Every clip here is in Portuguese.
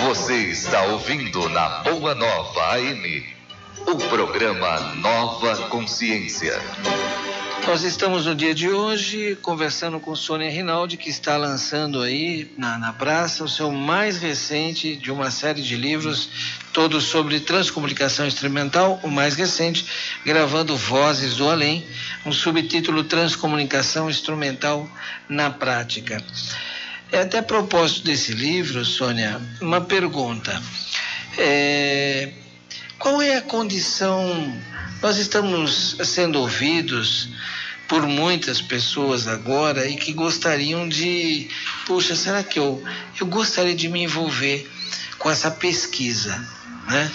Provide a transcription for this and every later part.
Você está ouvindo na Boa Nova AM, o programa Nova Consciência. Nós estamos no dia de hoje conversando com Sônia Rinaldi, que está lançando aí na praça o seu mais recente de uma série de livros, todos sobre transcomunicação instrumental, o mais recente, Gravando Vozes do Além, um subtítulo Transcomunicação Instrumental na Prática. Até a propósito desse livro, Sônia, uma pergunta. Qual é a condição? Nós estamos sendo ouvidos por muitas pessoas agora e que gostariam de... Puxa, será que eu gostaria de me envolver com essa pesquisa, né?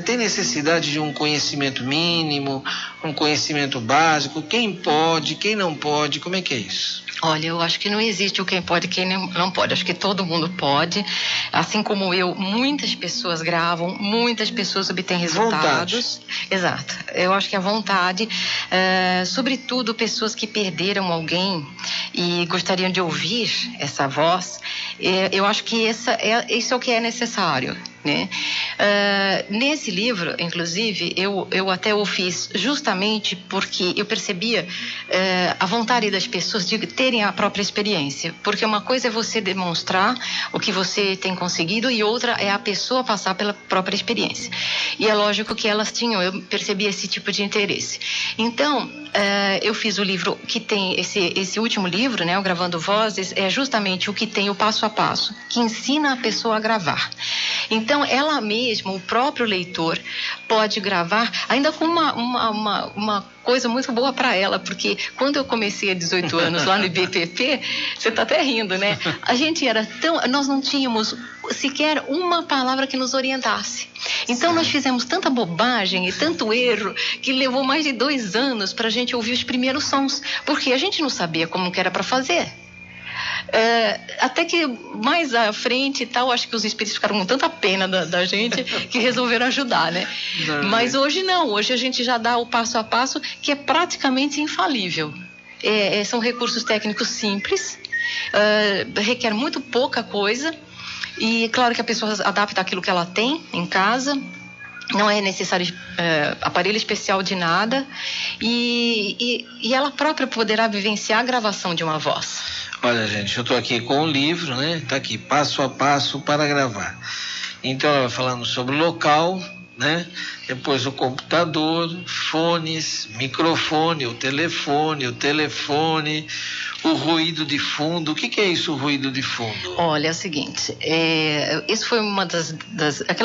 Tem necessidade de um conhecimento mínimo, um conhecimento básico? Quem pode, quem não pode? Como é que é isso? Olha, eu acho que não existe o quem pode e quem não pode. Acho que todo mundo pode. Assim como eu, muitas pessoas gravam, muitas pessoas obtêm resultados. Vontade. Exato. Eu acho que a vontade, sobretudo pessoas que perderam alguém e gostariam de ouvir essa voz, eu acho que isso é o que é necessário, né? Nesse livro, inclusive, eu até o fiz justamente porque eu percebia a vontade das pessoas de terem a própria experiência, porque uma coisa é você demonstrar o que você tem conseguido e outra é a pessoa passar pela própria experiência. E é lógico que elas tinham, eu percebi esse tipo de interesse. Então, eu fiz o livro que tem esse último livro, né, o Gravando Vozes, é justamente o que tem o passo a passo, que ensina a pessoa a gravar. Então, ela mesma, o próprio leitor, pode gravar, ainda com uma coisa muito boa para ela, porque quando eu comecei há 18 anos lá no IBPP, você está até rindo, né? Nós não tínhamos sequer uma palavra que nos orientasse. Então, nós fizemos tanta bobagem e tanto erro que levou mais de 2 anos para a gente ouvir os primeiros sons, porque a gente não sabia como que era para fazer. Até que mais à frente e tal, acho que os espíritos ficaram com tanta pena da gente que resolveram ajudar, né? Mas hoje não, hoje a gente já dá o passo a passo que é praticamente infalível. São recursos técnicos simples, requer muito pouca coisa e claro que a pessoa adapta aquilo que ela tem em casa. Não é necessário aparelho especial de nada e ela própria poderá vivenciar a gravação de uma voz. Olha, gente, eu estou aqui com o livro, né? Está aqui, passo a passo para gravar. Então, ela vai falando sobre o local, né? Depois o computador, fones, microfone, o telefone, o ruído de fundo. O que é isso, o ruído de fundo? Olha, é o seguinte, isso foi uma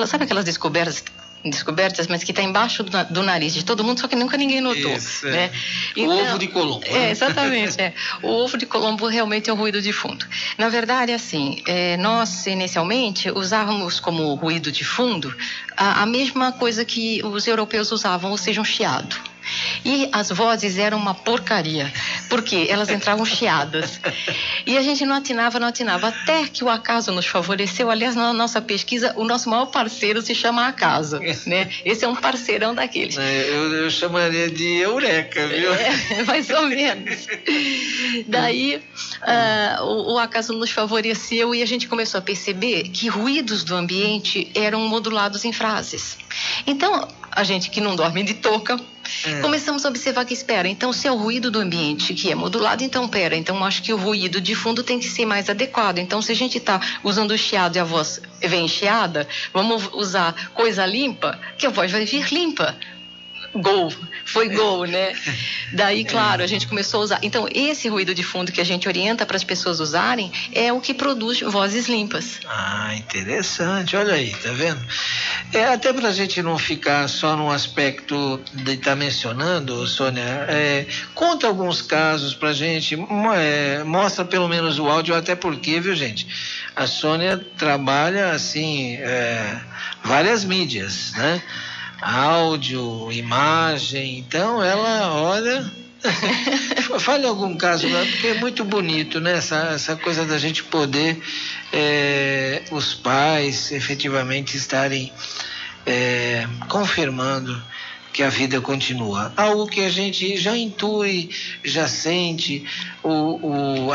sabe aquelas descobertas, mas que está embaixo do nariz de todo mundo, só que nunca ninguém notou. Isso, né? Então, o ovo de Colombo. Exatamente. O ovo de Colombo realmente é o ruído de fundo. Na verdade, assim, nós inicialmente usávamos como ruído de fundo a mesma coisa que os europeus usavam, ou seja, um chiado. E as vozes eram uma porcaria, porque elas entravam chiadas. E a gente não atinava, até que o acaso nos favoreceu. Aliás, na nossa pesquisa, o nosso maior parceiro se chama Acaso, né? Esse é um parceirão daqueles. Eu chamaria de Eureka, viu? Mais ou menos. Daí, o Acaso nos favoreceu e a gente começou a perceber que ruídos do ambiente eram modulados em frases. Então, a gente que não dorme de touca, começamos a observar que, então se é o ruído do ambiente que é modulado, então acho que o ruído de fundo tem que ser mais adequado. Então, se a gente está usando o chiado e a voz vem chiada, vamos usar coisa limpa, que a voz vai vir limpa. Foi gol, né? Daí, claro, a gente começou a usar. Então, esse ruído de fundo que a gente orienta para as pessoas usarem é o que produz vozes limpas. Interessante. Olha aí, tá vendo? Até para a gente não ficar só no aspecto de estar mencionando, Sônia, conta alguns casos para a gente, mostra pelo menos o áudio, até porque, viu, gente? A Sônia trabalha, assim, várias mídias, né? Áudio, imagem, então ela, olha, fale algum caso, porque é muito bonito, né, essa coisa da gente poder, os pais efetivamente estarem confirmando que a vida continua. Algo que a gente já intui, já sente,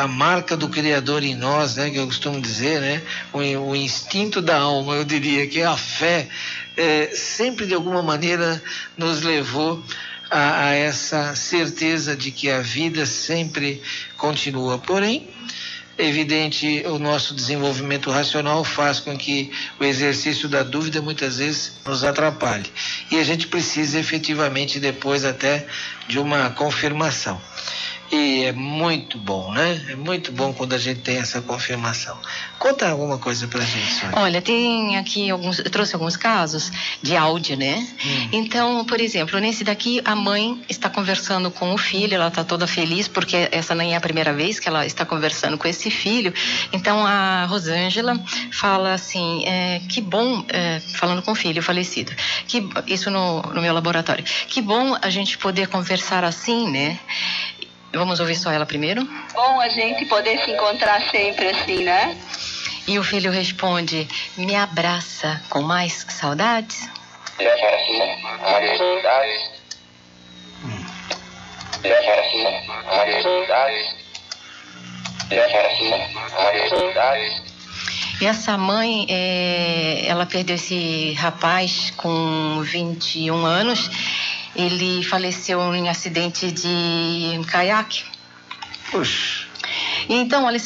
a marca do Criador em nós, né, que eu costumo dizer, né, o instinto da alma, eu diria que a fé sempre de alguma maneira nos levou a essa certeza de que a vida sempre continua. Porém, evidente, o nosso desenvolvimento racional faz com que o exercício da dúvida muitas vezes nos atrapalhe. E a gente precisa efetivamente depois até de uma confirmação. E é muito bom, né? É muito bom quando a gente tem essa confirmação. Conta alguma coisa pra gente, Sônia. Olha, tem aqui eu trouxe alguns casos de áudio, né? Então, por exemplo, nesse daqui a mãe está conversando com o filho, ela está toda feliz porque essa nem é a primeira vez que ela está conversando com esse filho. Então a Rosângela fala assim, que bom, falando com o filho falecido, isso no meu laboratório, que bom a gente poder conversar assim, né? Vamos ouvir só ela primeiro? Bom a gente poder se encontrar sempre assim, né? E o filho responde, me abraça com mais saudades? E essa mãe, ela perdeu esse rapaz com 21 anos. Ele faleceu em acidente de caiaque. Puxa. Então, olha,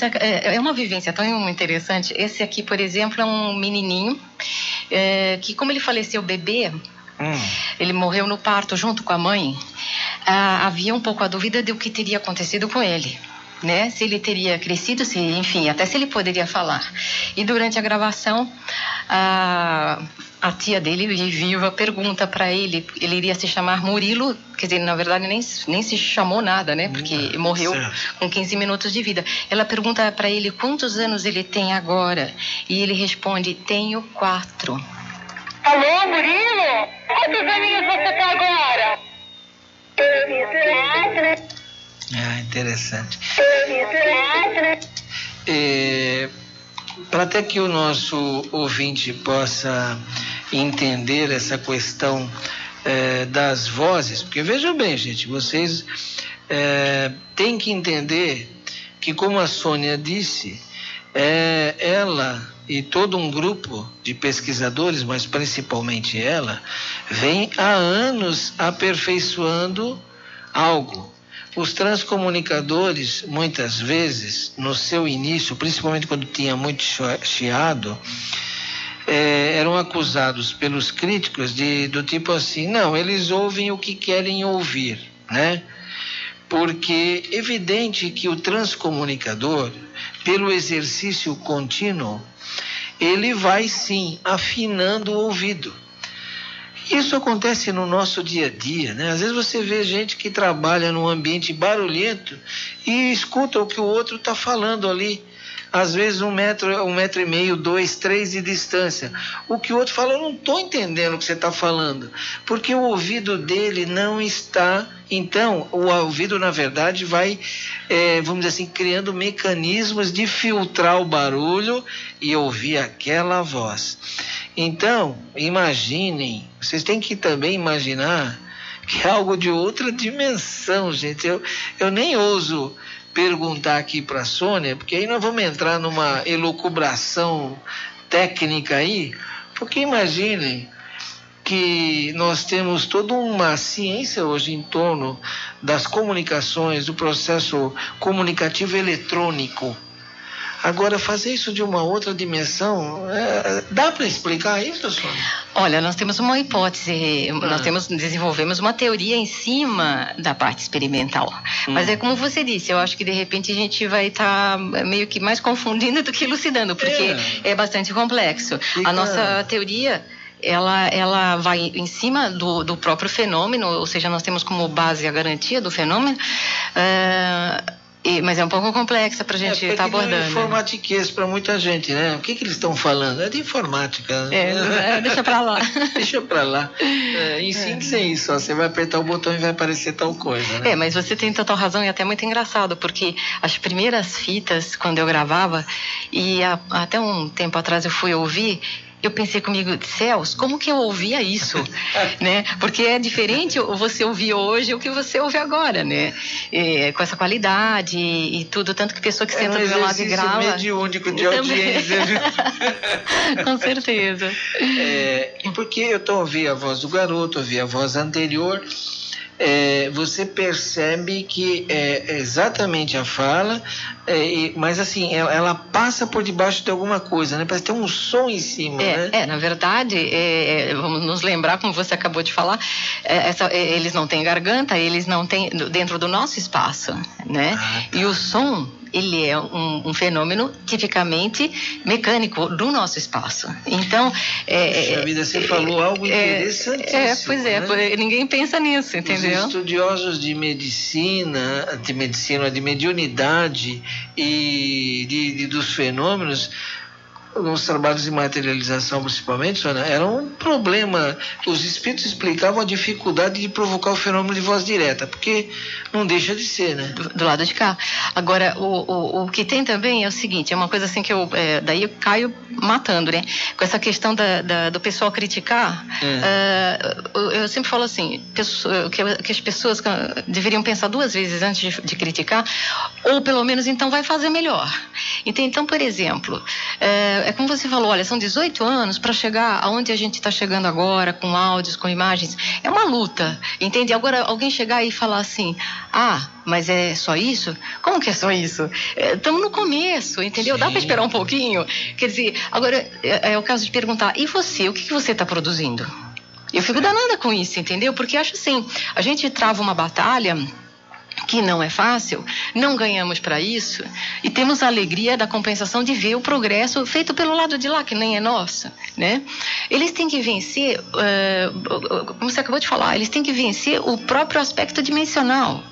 é uma vivência tão interessante. Esse aqui, por exemplo, é um menininho que, como ele faleceu bebê, ele morreu no parto junto com a mãe, havia um pouco a dúvida do que teria acontecido com ele, né? Se ele teria crescido, enfim, até se ele poderia falar. E durante a gravação, a tia dele, viva, pergunta para ele iria se chamar Murilo, quer dizer, na verdade nem se chamou nada, né? Porque morreu com 15 minutos de vida. Ela pergunta para ele quantos anos ele tem agora e ele responde, tenho 4. Alô, Murilo? Quantos aninhos você tem agora? Tenho 4. Interessante. Para até que o nosso ouvinte possa entender essa questão das vozes, porque vejam bem, gente, vocês têm que entender que, como a Sônia disse, ela e todo um grupo de pesquisadores, mas principalmente ela, vem há anos aperfeiçoando algo. Os transcomunicadores, muitas vezes, no seu início, principalmente quando tinha muito chiado, eram acusados pelos críticos do tipo assim, não, eles ouvem o que querem ouvir, né? Porque é evidente que o transcomunicador, pelo exercício contínuo, ele vai sim afinando o ouvido. Isso acontece no nosso dia a dia, né? Às vezes você vê gente que trabalha num ambiente barulhento e escuta o que o outro está falando ali. Às vezes 1 metro, 1,5 metro, 2, 3 de distância. O que o outro fala, eu não estou entendendo o que você está falando. Porque o ouvido dele não está... Então, o ouvido, na verdade, vai, vamos dizer assim, criando mecanismos de filtrar o barulho e ouvir aquela voz. Então, imaginem, vocês têm que também imaginar que é algo de outra dimensão, gente. Eu nem ouso perguntar aqui para a Sônia, porque aí nós vamos entrar numa elucubração técnica aí, porque imaginem que nós temos toda uma ciência hoje em torno das comunicações, do processo comunicativo eletrônico. Agora, fazer isso de uma outra dimensão, dá para explicar isso, Sônia? Olha, nós temos uma hipótese, desenvolvemos uma teoria em cima da parte experimental. Mas é como você disse, eu acho que de repente a gente vai estar meio que mais confundindo do que elucidando, porque é bastante complexo. A nossa teoria... Ela vai em cima do próprio fenômeno, ou seja, nós temos como base a garantia do fenômeno, mas é um pouco complexa para a gente estar abordando. É informatiquês para muita gente, né? O que eles estão falando? É de informática. Deixa para lá. Deixa para lá. Ensine sem isso, ó, você vai apertar o botão e vai aparecer tal coisa, né? Mas você tem total razão e até muito engraçado, porque as primeiras fitas, quando eu gravava, e até um tempo atrás eu fui ouvir, eu pensei comigo, céus, como que eu ouvia isso, né? Porque é diferente você ouvir hoje o que você ouve agora, né? Com essa qualidade e tudo, tanto que pessoa que senta do meu lado e grava... É um exercício mediúnico de audiência. Com certeza. Porque eu estou ouvindo a voz do garoto, ouvi a voz anterior... você percebe que é exatamente a fala, mas assim, ela passa por debaixo de alguma coisa, né? Parece ter um som em cima, né? Na verdade, vamos nos lembrar, como você acabou de falar, eles não têm garganta, eles não têm dentro do nosso espaço, né? Tá. E o som, ele é um fenômeno tipicamente mecânico do nosso espaço. Então... Puxa vida, você falou algo interessantíssimo. Pois é, né? Ninguém pensa nisso, entendeu? Os estudiosos de mediunidade e dos fenômenos, nos trabalhos de materialização principalmente, Sônia, era um problema. Os espíritos explicavam a dificuldade de provocar o fenômeno de voz direta, porque não deixa de ser, né? Do lado de cá. Agora, o que tem também é o seguinte, é uma coisa assim que daí eu caio matando, né? Com essa questão do pessoal criticar, eu sempre falo assim, que as pessoas deveriam pensar 2 vezes antes de criticar, ou pelo menos então vai fazer melhor. Então, por exemplo, é como você falou, olha, são 18 anos para chegar aonde a gente está chegando agora, com áudios, com imagens. É uma luta, entende? Agora, alguém chegar e falar assim, mas é só isso? Como que é só isso? Estamos no começo, entendeu? Sim. Dá para esperar um pouquinho? Quer dizer, agora é o caso de perguntar, e você? O que você está produzindo? Eu fico danada com isso, entendeu? Porque acho assim, a gente trava uma batalha... que não é fácil, não ganhamos para isso e temos a alegria da compensação de ver o progresso feito pelo lado de lá, que nem é nosso, né? Eles têm que vencer, como você acabou de falar, eles têm que vencer o próprio aspecto dimensional.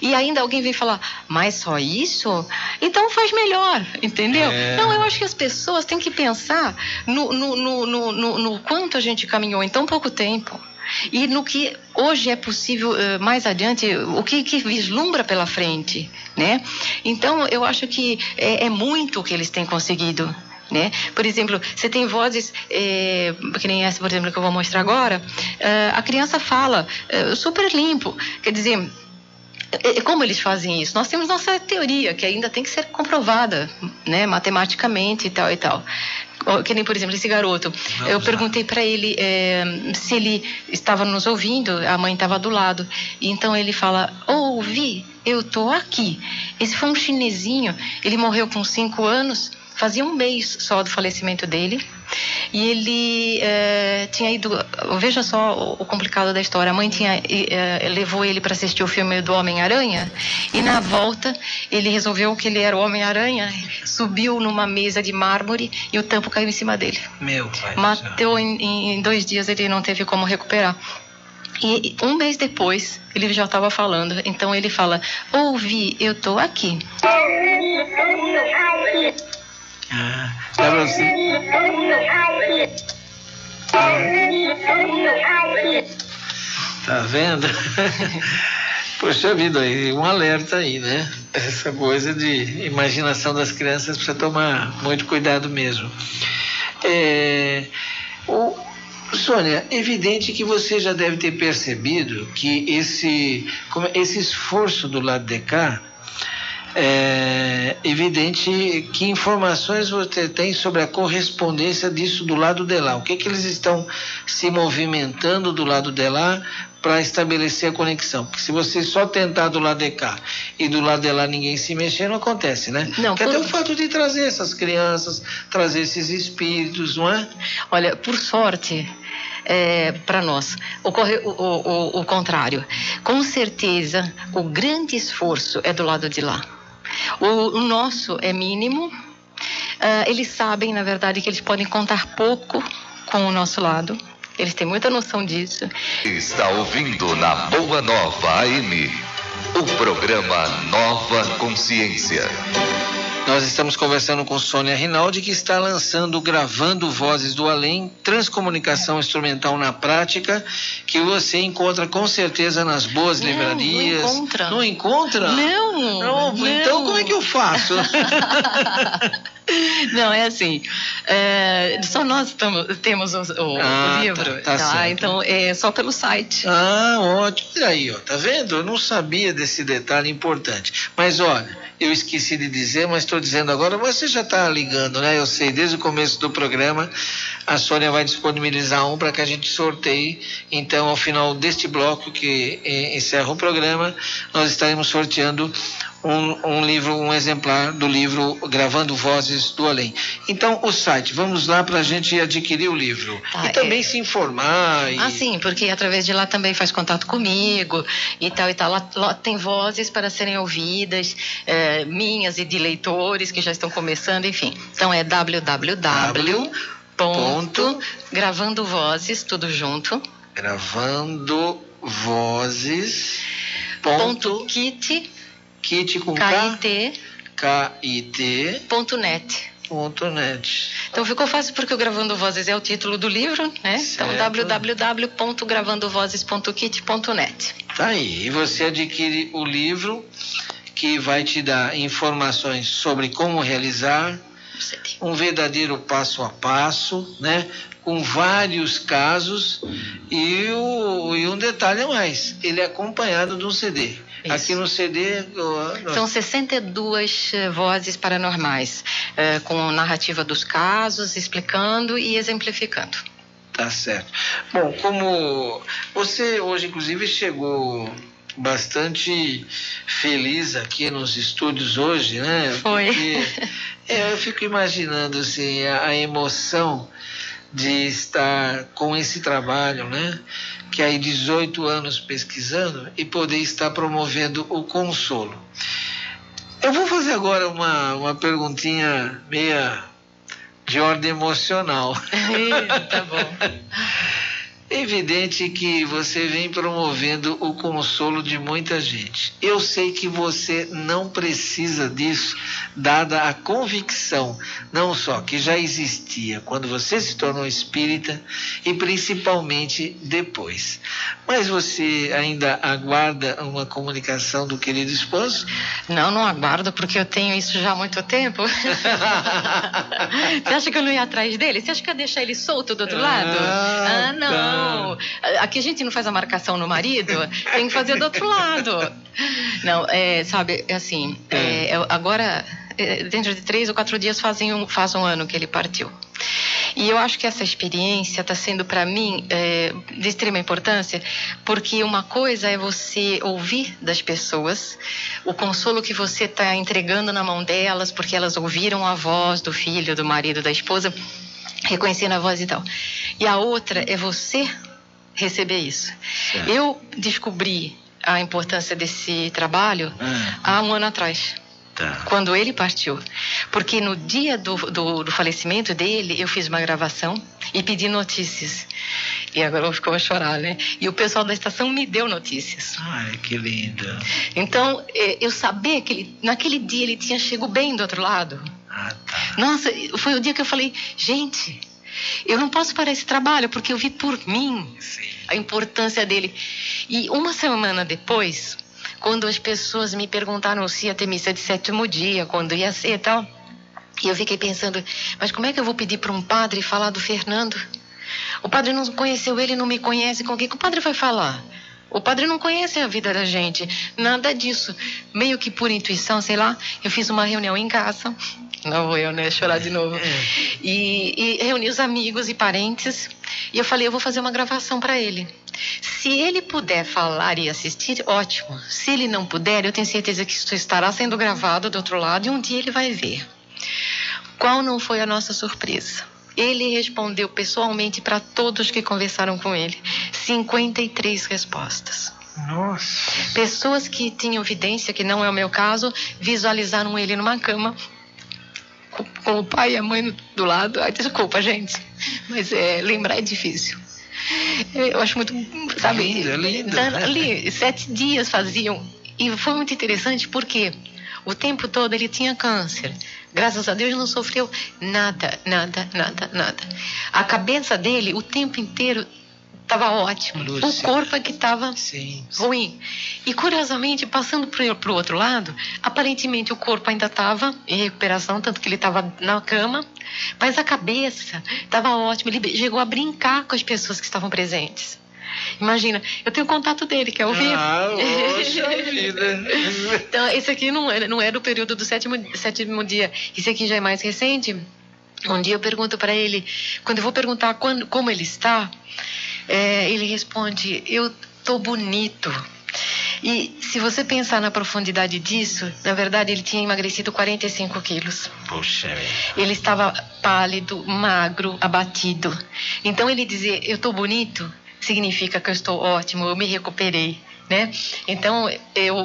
E ainda alguém vem falar, mas só isso? Então faz melhor, entendeu? Não, eu acho que as pessoas têm que pensar no quanto a gente caminhou em tão pouco tempo. E no que hoje é possível mais adiante, o que vislumbra pela frente, né? Então, eu acho que é muito o que eles têm conseguido, né? Por exemplo, você tem vozes, que nem essa, por exemplo, que eu vou mostrar agora, a criança fala super limpo, quer dizer... Como eles fazem isso? Nós temos nossa teoria, que ainda tem que ser comprovada, né, matematicamente e tal e tal. Que nem, por exemplo, esse garoto. Eu perguntei para ele se ele estava nos ouvindo, a mãe estava do lado. E então ele fala, ouvi, eu tô aqui. Esse foi um chinesinho, ele morreu com 5 anos, fazia um mês só do falecimento dele. E ele tinha ido... Veja só o complicado da história. A mãe levou ele para assistir o filme do Homem-Aranha. E na volta, ele resolveu que ele era o Homem-Aranha. Subiu numa mesa de mármore e o tampo caiu em cima dele. Meu pai. Matou em 2 dias, ele não teve como recuperar. E 1 mês depois, ele já estava falando. Então ele fala, ouvi, eu tô aqui. Dá pra você. Tá vendo? Poxa vida, aí um alerta aí, né? Essa coisa de imaginação das crianças precisa tomar muito cuidado mesmo. Sônia, evidente que você já deve ter percebido que esse esforço do lado de cá, evidente que informações você tem sobre a correspondência disso do lado de lá. O que eles estão se movimentando do lado de lá para estabelecer a conexão? Porque se você só tentar do lado de cá e do lado de lá ninguém se mexer, não acontece, né? Não, porque até o fato de trazer essas crianças, trazer esses espíritos, não é? Olha, por sorte... para nós ocorre o contrário. Com certeza o grande esforço é do lado de lá. O nosso é mínimo. Eles sabem, na verdade, que eles podem contar pouco com o nosso lado. Eles têm muita noção disso. Está ouvindo na Boa Nova AM o programa Nova Consciência. Nós estamos conversando com Sônia Rinaldi, que está lançando Gravando Vozes do Além, transcomunicação instrumental na prática, que você encontra com certeza nas boas livrarias. Não encontra. Não encontra? Não. Então como é que eu faço? Não, é assim, só nós temos o livro, tá certo. Então é só pelo site. Ótimo. E aí, ó, tá vendo? Eu não sabia desse detalhe importante. Mas olha, eu esqueci de dizer, mas estou dizendo agora, você já está ligando, né? Eu sei, desde o começo do programa, a Sônia vai disponibilizar um para que a gente sorteie. Então, ao final deste bloco que encerra o programa, nós estaremos sorteando um exemplar do livro Gravando Vozes do Além. Então, o site, vamos lá para a gente adquirir o livro. E também se informar. Sim, porque através de lá também faz contato comigo e tal. Lá tem vozes para serem ouvidas, minhas e de leitores que já estão começando, enfim. Então, é www.gravandovozes, tudo junto. Gravando Vozes. Kit com KIT.net. Então ficou fácil porque o Gravando Vozes é o título do livro, né? Certo. Então www.gravandovozes.kit.net. Tá aí, e você adquire o livro que vai te dar informações sobre como realizar, um verdadeiro passo a passo, né? Com vários casos e um detalhe a mais, ele é acompanhado de um CD. Isso. Aqui no CD... São 62 vozes paranormais, com narrativa dos casos, explicando e exemplificando. Tá certo. Bom, como você hoje, inclusive, chegou bastante feliz aqui nos estúdios hoje, né? Foi. Porque, eu fico imaginando assim, a emoção de estar com esse trabalho, né? Que aí 18 anos pesquisando e poder estar promovendo o consolo. Eu vou fazer agora uma perguntinha meia de ordem emocional. Tá bom. É evidente que você vem promovendo o consolo de muita gente. Eu sei que você não precisa disso, dada a convicção, não só que já existia quando você se tornou espírita e principalmente depois. Mas você ainda aguarda uma comunicação do querido esposo? Não aguardo, porque eu tenho isso já há muito tempo. Você acha que eu não ia atrás dele? Você acha que eu ia deixar ele solto do outro lado? Não. Aqui a gente não faz a marcação no marido, tem que fazer do outro lado. Não, sabe, assim, agora, dentro de 3 ou 4 dias faz um ano que ele partiu. E eu acho que essa experiência está sendo para mim de extrema importância, porque uma coisa é você ouvir das pessoas o consolo que você está entregando na mão delas, porque elas ouviram a voz do filho, do marido, da esposa, reconhecendo a voz e tal. E a outra é você receber isso. Certo. Eu descobri a importância desse trabalho há um ano atrás. Tá. Quando ele partiu. Porque no dia do falecimento dele, eu fiz uma gravação e pedi notícias. E agora eu vou chorar, né? E o pessoal da estação me deu notícias. Ai, que lindo. Então, eu sabia que naquele dia ele tinha chegado bem do outro lado. Tá. Nossa, foi o dia que eu falei, gente, eu não posso parar esse trabalho, porque eu vi por mim. Sim. A importância dele. E uma semana depois, quando as pessoas me perguntaram se ia ter missa de 7º dia, quando ia ser e tal, e eu fiquei pensando, mas como é que eu vou pedir para um padre falar do Fernando? O padre não conheceu ele, não me conhece, com quem que o padre vai falar? O padre não conhece a vida da gente, nada disso. Meio que por intuição, sei lá, eu fiz uma reunião em casa, não vou eu, né, chorar de novo, e reuni os amigos e parentes, e eu falei, eu vou fazer uma gravação para ele. Se ele puder falar e assistir, ótimo. Se ele não puder, eu tenho certeza que isso estará sendo gravado do outro lado e um dia ele vai ver. Qual não foi a nossa surpresa? Ele respondeu pessoalmente para todos que conversaram com ele. 53 respostas. Nossa. Pessoas que tinham evidência, que não é o meu caso, visualizaram ele numa cama, com o pai e a mãe do lado. Ai, desculpa, gente, mas lembrar é difícil. Eu acho muito, sabe? Lindo. Ali, 7 dias faziam. E foi muito interessante porque o tempo todo ele tinha câncer. Graças a Deus não sofreu nada. A cabeça dele o tempo inteiro estava ótimo. Lúcia. O corpo é que estava ruim. E curiosamente, passando para o outro lado, aparentemente o corpo ainda estava em recuperação, tanto que ele estava na cama, mas a cabeça estava ótima. Ele chegou a brincar com as pessoas que estavam presentes. Imagina, eu tenho contato dele, quer ouvir? Poxa vida. Então, esse aqui não é do período do sétimo dia. Esse aqui já é mais recente. Um dia eu pergunto para ele, quando eu vou perguntar como ele está, ele responde: eu tô bonito. E se você pensar na profundidade disso, na verdade ele tinha emagrecido 45 quilos. Poxa vida. Ele estava pálido, magro, abatido. Então ele dizer eu tô bonito significa que eu estou ótimo, eu me recuperei, né? Então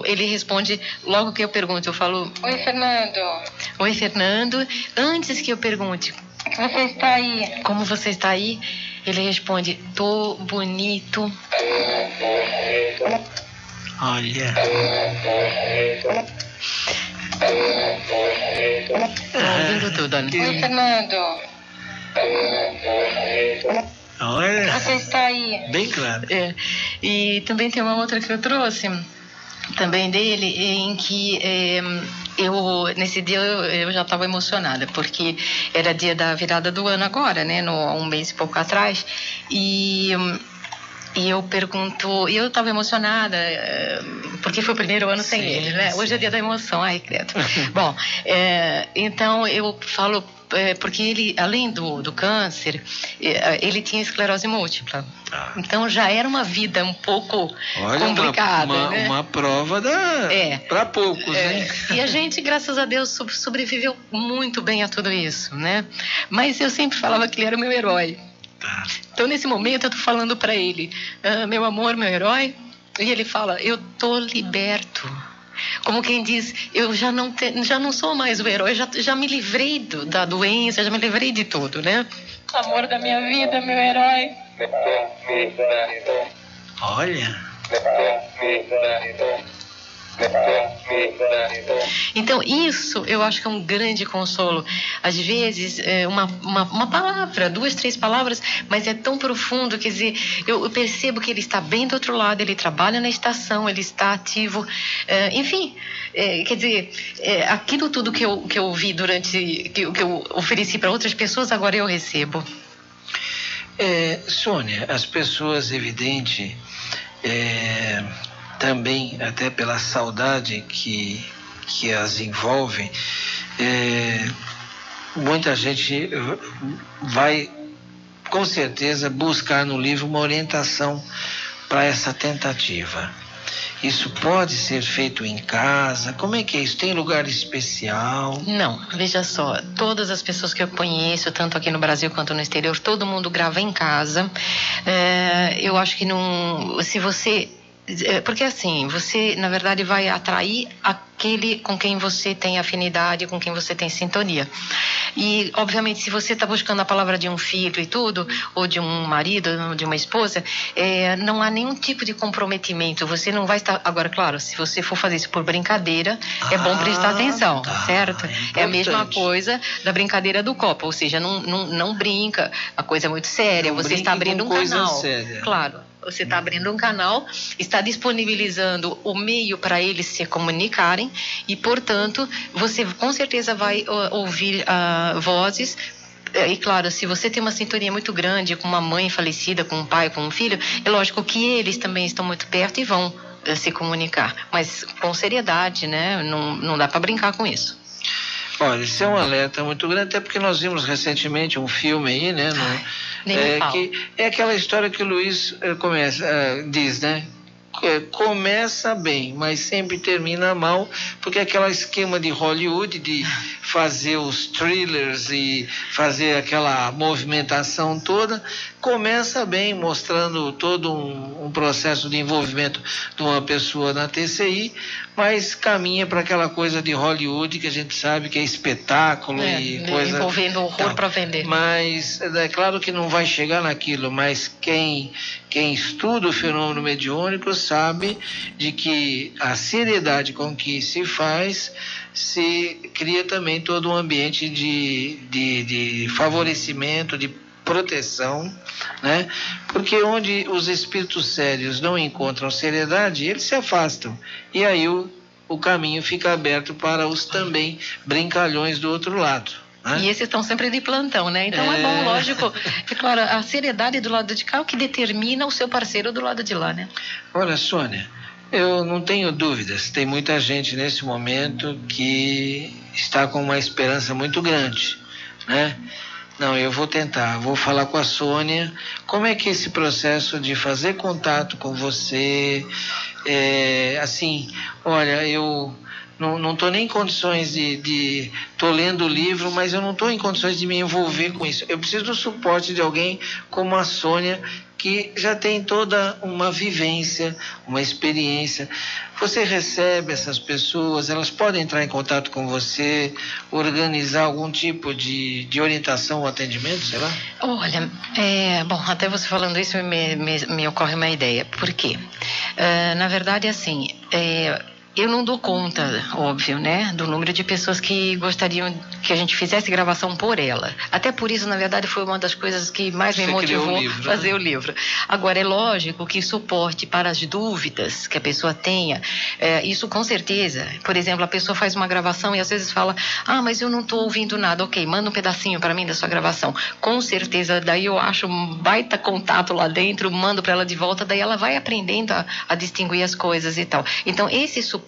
ele responde logo que eu pergunto, eu falo: Oi, Fernando. Oi, Fernando. Antes que eu pergunte Você está aí? como você está aí, ele responde: tô bonito. Olha. Tá ouvindo tudo, Ana? Oi, Fernando. Olha. Você está aí? Bem claro. E também tem uma outra que eu trouxe, também dele, em que nesse dia eu já estava emocionada, porque era dia da virada do ano agora, né, um mês e pouco atrás, e eu pergunto, e eu estava emocionada, porque foi o primeiro ano sem ele, né? Hoje é dia da emoção, ai, credo. Bom, então eu falo, porque ele, além do câncer, ele tinha esclerose múltipla. Então já era uma vida um pouco complicada, né? Uma prova para poucos, né? E a gente, graças a Deus, sobreviveu muito bem a tudo isso, né? Mas eu sempre falava que ele era o meu herói. Então, nesse momento, eu tô falando para ele: meu amor, meu herói. E ele fala: eu tô liberto. Como quem diz, eu já não sou mais o herói, já me livrei da doença, já me livrei de tudo, né? Amor da minha vida, meu herói. Olha. Então isso eu acho que é um grande consolo. Às vezes uma palavra, 2, 3 palavras, mas é tão profundo, quer dizer, eu percebo que ele está bem do outro lado, ele trabalha na estação, ele está ativo, enfim, quer dizer, aquilo tudo que eu vi durante, que eu ofereci para outras pessoas, agora eu recebo. Sônia, as pessoas, evidente, também até pela saudade que as envolve, muita gente vai com certeza buscar no livro uma orientação para essa tentativa. Isso pode ser feito em casa? Como é que é isso? Tem lugar especial? Não, veja só, todas as pessoas que eu conheço, tanto aqui no Brasil quanto no exterior, todo mundo grava em casa. Eu acho que se você... Porque assim, você na verdade vai atrair aquele com quem você tem afinidade, com quem você tem sintonia. E obviamente se você está buscando a palavra de um filho e tudo, ou de um marido, ou de uma esposa, não há nenhum tipo de comprometimento. Você não vai estar... Agora, claro, se você for fazer isso por brincadeira, é bom prestar atenção, certo? É a mesma coisa da brincadeira do copo, ou seja, não brinca, a coisa é muito séria, você está abrindo um canal. Séria. Claro. Você está abrindo um canal, está disponibilizando o meio para eles se comunicarem e, portanto, você com certeza vai ouvir vozes. E claro, se você tem uma sintonia muito grande com uma mãe falecida, com um pai, com um filho, é lógico que eles também estão muito perto e vão se comunicar. Mas com seriedade, né? Não dá para brincar com isso. Olha, isso é um alerta muito grande, até porque nós vimos recentemente um filme aí, né? Que é aquela história que o Luiz diz, né? Começa bem, mas sempre termina mal, porque é aquele esquema de Hollywood de fazer os thrillers e fazer aquela movimentação toda, começa bem, mostrando todo um processo de envolvimento de uma pessoa na TCI, mas caminha para aquela coisa de Hollywood que a gente sabe que é espetáculo e coisa... Envolvendo horror para vender. Mas é claro que não vai chegar naquilo, mas quem estuda o fenômeno mediúnico sabe de que a seriedade com que se faz, se cria também todo um ambiente de favorecimento, de proteção, né? Porque onde os espíritos sérios não encontram seriedade, eles se afastam. E aí o caminho fica aberto para os também brincalhões do outro lado. Né? E esses estão sempre de plantão, né? Então é bom, lógico. É claro, a seriedade do lado de cá é o que determina o seu parceiro do lado de lá, né? Olha, Sônia, eu não tenho dúvidas. Tem muita gente nesse momento que está com uma esperança muito grande, né? Não, eu vou tentar, vou falar com a Sônia, como é que esse processo de fazer contato com você, assim, olha, eu não estou nem em condições estou lendo o livro, mas eu não estou em condições de me envolver com isso. Eu preciso do suporte de alguém como a Sônia, que já tem toda uma vivência, uma experiência. Você recebe essas pessoas, elas podem entrar em contato com você, organizar algum tipo de orientação ou atendimento, sei lá? Olha, bom, até você falando isso me ocorre uma ideia. Por quê? Na verdade, assim, eu não dou conta, óbvio, né, do número de pessoas que gostariam que a gente fizesse gravação por ela. Até por isso, na verdade, foi uma das coisas que mais me motivou a fazer o livro. Agora, é lógico que suporte para as dúvidas que a pessoa tenha, isso com certeza. Por exemplo, a pessoa faz uma gravação e às vezes fala, mas eu não estou ouvindo nada. Ok, manda um pedacinho para mim da sua gravação. Com certeza, daí eu acho um baita contato lá dentro, mando para ela de volta, daí ela vai aprendendo a distinguir as coisas e tal. Então, esse suporte,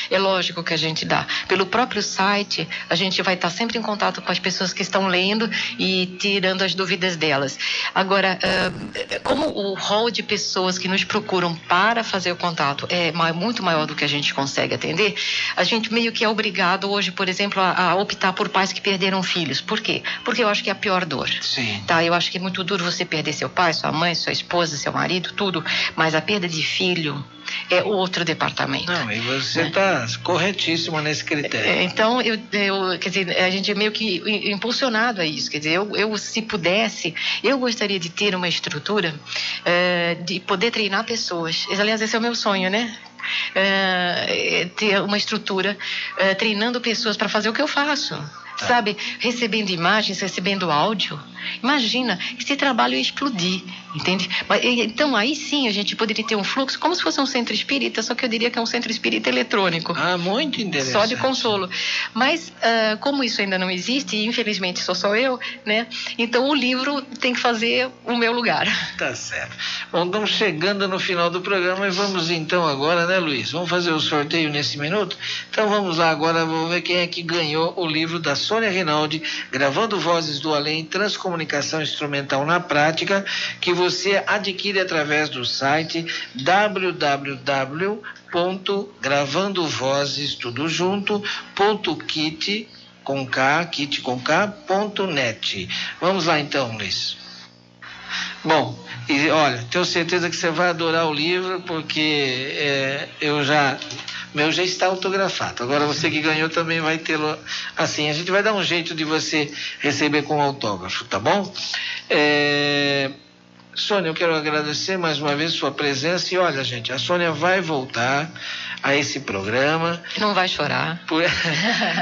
é lógico que a gente dá. Pelo próprio site, a gente vai estar sempre em contato com as pessoas que estão lendo e tirando as dúvidas delas. Agora, como o rol de pessoas que nos procuram para fazer o contato é muito maior do que a gente consegue atender, a gente meio que é obrigado hoje, por exemplo, a optar por pais que perderam filhos. Por quê? Porque eu acho que é a pior dor. Sim. Tá? Eu acho que é muito duro você perder seu pai, sua mãe, sua esposa, seu marido, tudo, mas a perda de filho é outro departamento. Não, e você está corretíssima nesse critério. Então, quer dizer, a gente é meio que impulsionado a isso. Quer dizer, eu se pudesse, eu gostaria de ter uma estrutura de poder treinar pessoas. Aliás, esse é o meu sonho, né? Ter uma estrutura treinando pessoas para fazer o que eu faço. Sabe, recebendo imagens, recebendo áudio. Imagina, esse trabalho ia explodir, entende? Então, aí sim, a gente poderia ter um fluxo como se fosse um centro espírita, só que eu diria que é um centro espírita eletrônico. Muito interessante. Só de consolo. Mas, como isso ainda não existe, e infelizmente sou só eu, né? Então, o livro tem que fazer o meu lugar. Tá certo. Bom, estamos chegando no final do programa e vamos então agora, né, Luiz? Vamos fazer o sorteio nesse minuto? Então, vamos lá agora, vamos ver quem é que ganhou o livro da Sônia Rinaldi, Gravando Vozes do Além, Transcomunicação Instrumental na Prática, que você adquire através do site www.gravandovozes.kit.net. Vamos lá então, Luiz. Bom, e olha, tenho certeza que você vai adorar o livro, porque meu já está autografado. Agora você que ganhou também vai tê-lo assim. A gente vai dar um jeito de você receber com autógrafo, tá bom? Sônia, eu quero agradecer mais uma vez sua presença. E olha, gente, a Sônia vai voltar a esse programa. Não vai chorar.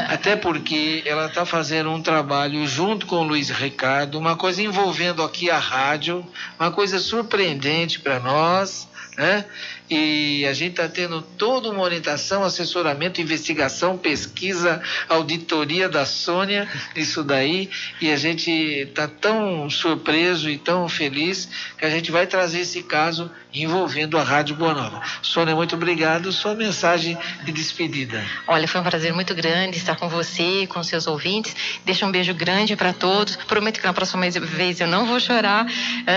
Até porque ela está fazendo um trabalho junto com o Luiz Ricardo, uma coisa envolvendo aqui a rádio, uma coisa surpreendente para nós, né? E a gente está tendo toda uma orientação, assessoramento, investigação, pesquisa, auditoria da Sônia, isso daí, e a gente está tão surpreso e tão feliz que a gente vai trazer esse caso envolvendo a Rádio Boa Nova. Sônia, muito obrigado. Sua mensagem de despedida. Olha, foi um prazer muito grande estar com você, com seus ouvintes. Deixa um beijo grande para todos. Prometo que na próxima vez eu não vou chorar.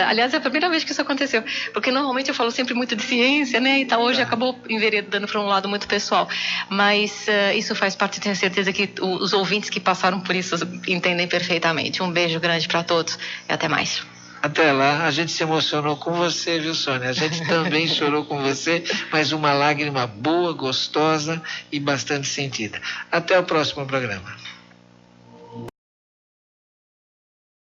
Aliás, é a primeira vez que isso aconteceu, porque normalmente eu falo sempre muito de ciência, né? E tal, hoje acabou enveredando para um lado muito pessoal. Mas isso faz parte, tenho certeza que os ouvintes que passaram por isso entendem perfeitamente. Um beijo grande para todos e até mais. Até lá, a gente se emocionou com você, viu, Sônia? A gente também chorou com você, mas uma lágrima boa, gostosa e bastante sentida. Até o próximo programa.